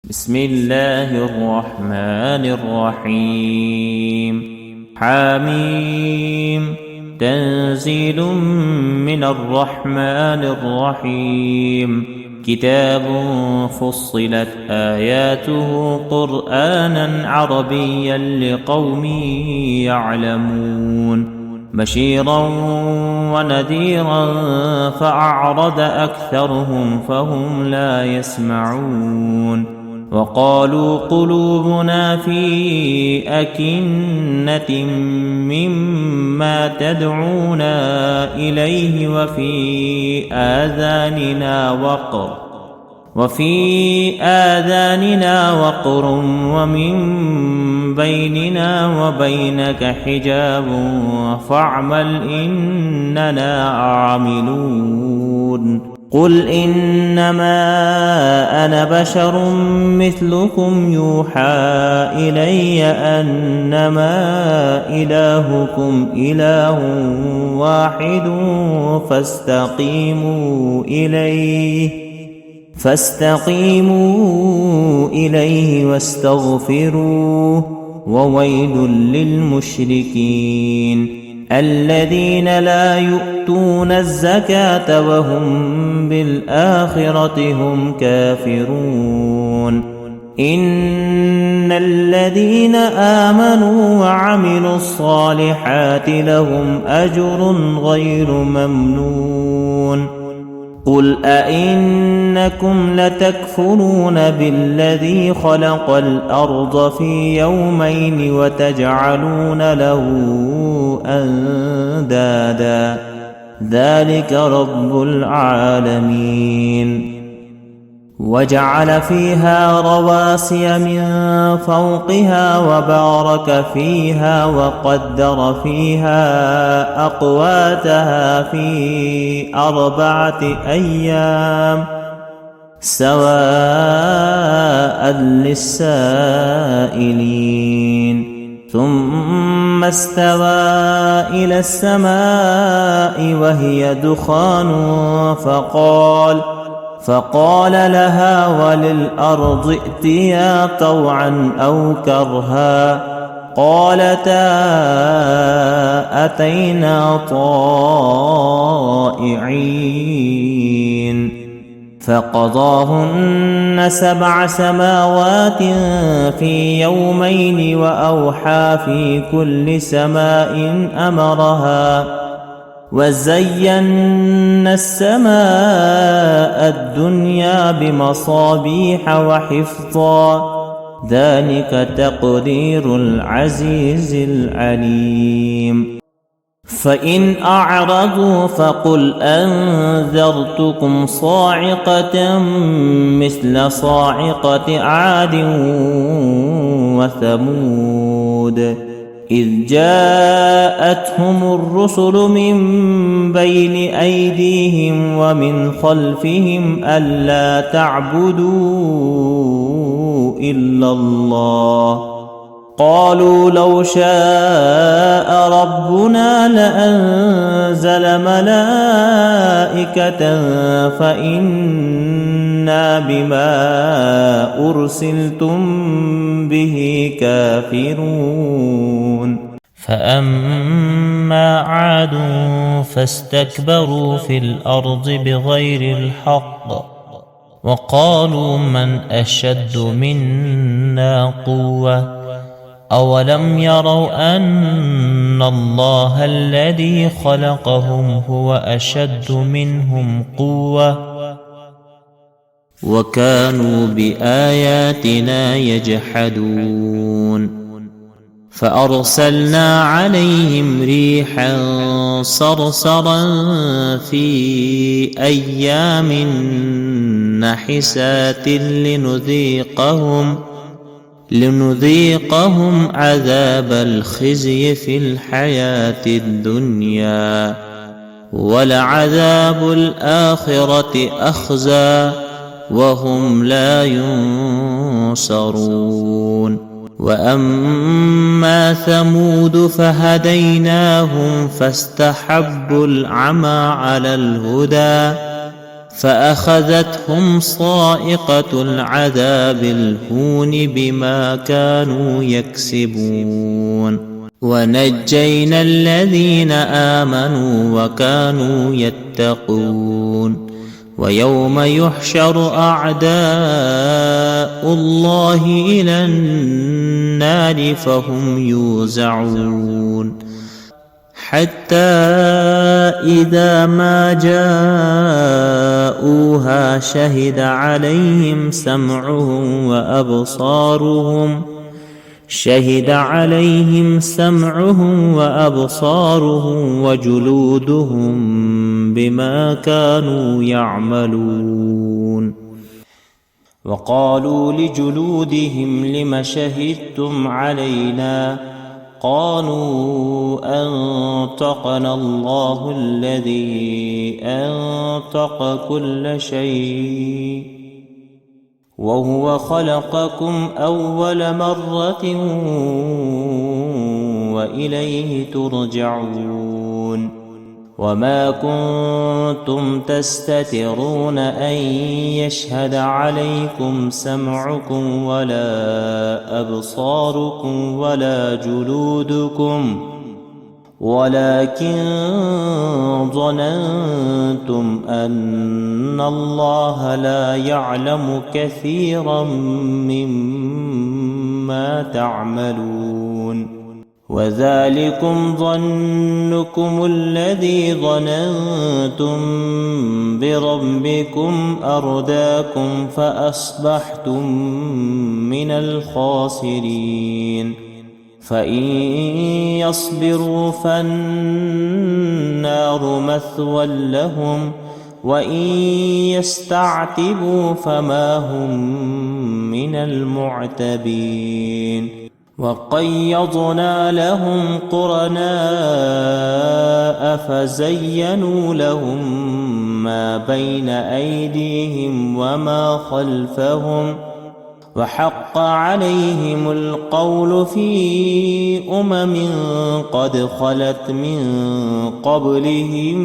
بسم الله الرحمن الرحيم. حميم. تنزيل من الرحمن الرحيم. كتاب فصلت آياته قرآنا عربيا لقوم يعلمون بشيرا ونذيرا فأعرض أكثرهم فهم لا يسمعون وقالوا قلوبنا في أكنة مما تدعونا إليه وفي آذاننا وقر ومن بيننا وبينك حجاب فاعمل إننا عاملون قل إنما أنا بشر مثلكم يوحى إلي أنما إلهكم إله واحد فاستقيموا إليه واستغفروه وويل للمشركين الذين لا يؤتون الزكاة وهم بالآخرة هم كافرون إن الذين آمنوا وعملوا الصالحات لهم أجر غير ممنون قل أئنكم لتكفرون بالذي خلق الأرض في يومين وتجعلون له أندادا ذلك رب العالمين وجعل فيها رواسي من فوقها وبارك فيها وقدر فيها أقواتها في 4 أيام سواء للسائلين ثم استوى إلى السماء وهي دخان فقال لها وللأرض ائتيا طوعا أو كرها قالتا أتينا طائعين فقضاهن 7 سماوات في يومين وأوحى في كل سماء أمرها وزينا السماء الدنيا بمصابيح وحفظا ذلك تقدير العزيز العليم فإن أعرضوا فقل أنذرتكم صاعقة مثل صاعقة عاد وثمود إذ جاءتهم الرسل من بين أيديهم ومن خلفهم ألا تعبدوا إلا الله قالوا لو شاء ربنا لأنزل ملائكة فإنا بما أرسلتم به كافرون فأما عاد فاستكبروا في الأرض بغير الحق وقالوا من أشد منا قوة أولم يروا أن الله الذي خلقهم هو أشد منهم قوة وكانوا بآياتنا يجحدون فأرسلنا عليهم ريحا صرصرا في أيام نحسات لنذيقهم عذاب الخزي في الحياة الدنيا ولعذاب الآخرة أخزى وهم لا ينصرون وأما ثمود فهديناهم فاستحبوا العمى على الهدى فأخذتهم صاعقة العذاب الهون بما كانوا يكسبون ونجينا الذين آمنوا وكانوا يتقون ويوم يحشر أعداء الله إلى النار فهم يوزعون حتى إذا ما جاءوها شهد عليهم سمعهم وأبصارهم وجلودهم بما كانوا يعملون وقالوا لجلودهم لم شهدتم علينا قالوا أنطقنا الله الذي أنطق كل شيء وهو خلقكم أول مرة وإليه ترجعون وما كنتم تستترون أن يشهد عليكم سمعكم ولا أبصاركم ولا جلودكم ولكن ظننتم أن الله لا يعلم كثيرا مما تعملون وذلكم ظنكم الذي ظننتم بربكم أرداكم فأصبحتم من الخاسرين فإن يصبروا فالنار مثوى لهم وإن يستعتبوا فما هم من المعتبين وقيضنا لهم قرناء فزينوا لهم ما بين أيديهم وما خلفهم وحق عليهم القول في قد خلت من قبلهم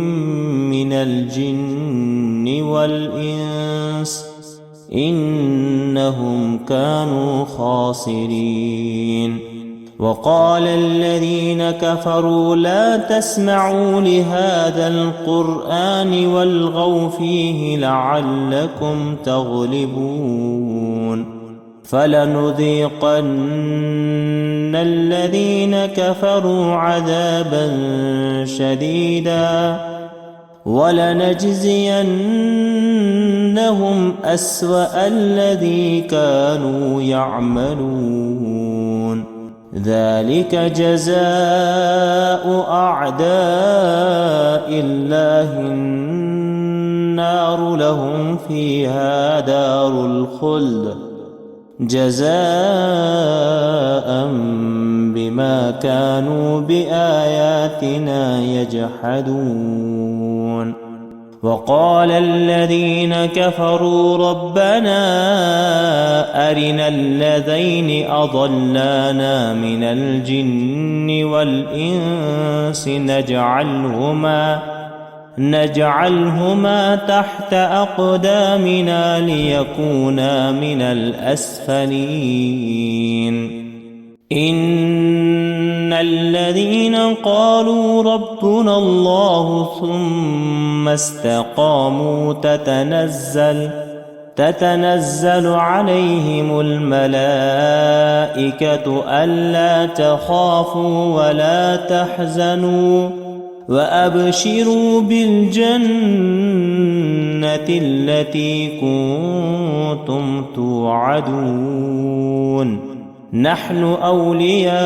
من الجن والإنس إنهم كانوا خاسرين وقال الذين كفروا لا تسمعوا لهذا القرآن والغوا فيه لعلكم تغلبون فلنذيقن الذين كفروا عذابا شديدا ولنجزينهم أسوأ الذي كانوا يعملون ذلك جزاء أعداء الله النار لهم فيها دار الخلد جزاء بما كانوا بآياتنا يجحدون وقال الذين كفروا ربنا أرنا الذين أضلانا من الجن والإنس نجعلهما تحت أقدامنا ليكونا من الأسفلين إن الذين قالوا ربنا الله ثم استقاموا تتنزل عليهم الملائكة ألا تخافوا ولا تحزنوا وأبشروا بالجنة التي كنتم توعدون نحن أولياؤكم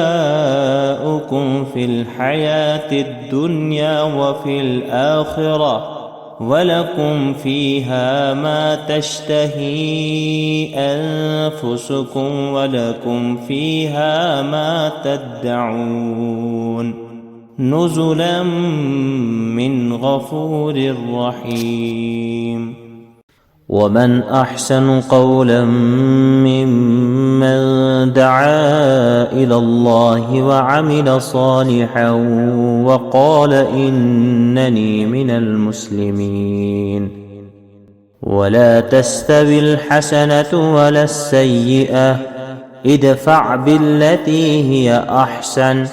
في الحياة الدنيا وفي الآخرة ولكم فيها ما تشتهي أنفسكم ولكم فيها ما تدعون نزلا من غفور رحيم ومن أحسن قولا ممن دعا إلى الله وعمل صالحا وقال إنني من المسلمين ولا تستوي الحسنة ولا السيئة، ادفع بالتي هي أحسن،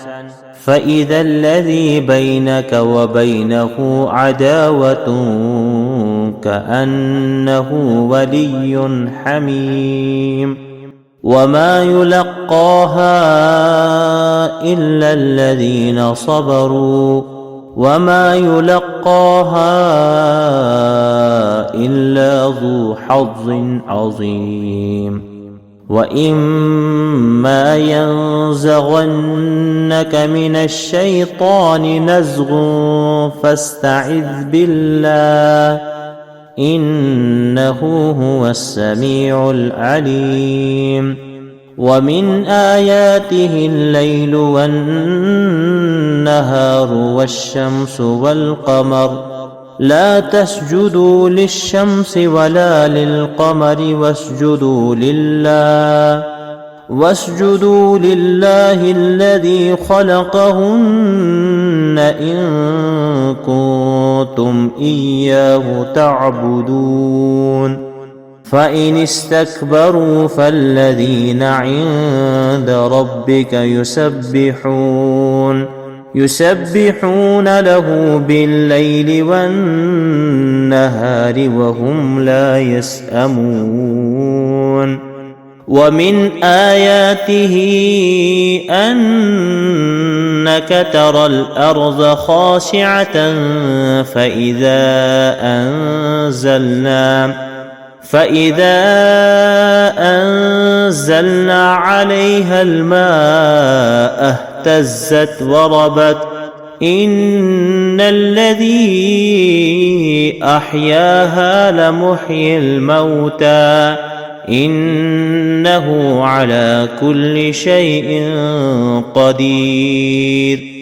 فإذا الذي بينك وبينه عداوة كأنه ولي حميم. وما يلقاها إلا الذين صبروا وما يلقاها إلا ذو حظ عظيم. وإما ينزغنك من الشيطان نزغ فاستعذ بالله إنه هو السميع العليم. ومن آياته الليل والنهار والشمس والقمر، لا تسجدوا للشمس ولا للقمر واسجدوا لله الذي خلقهن إن كنتم إياه تعبدون. فإن استكبروا فالذين عند ربك يسبحون له بالليل والنهار وهم لا يسأمون. ومن آياته أنك ترى الأرض خاشعة فإذا أنزلنا عليها الماء اهتزت وربت. إن الذي أحياها لمحيي الموتى إنه على كل شيء قدير.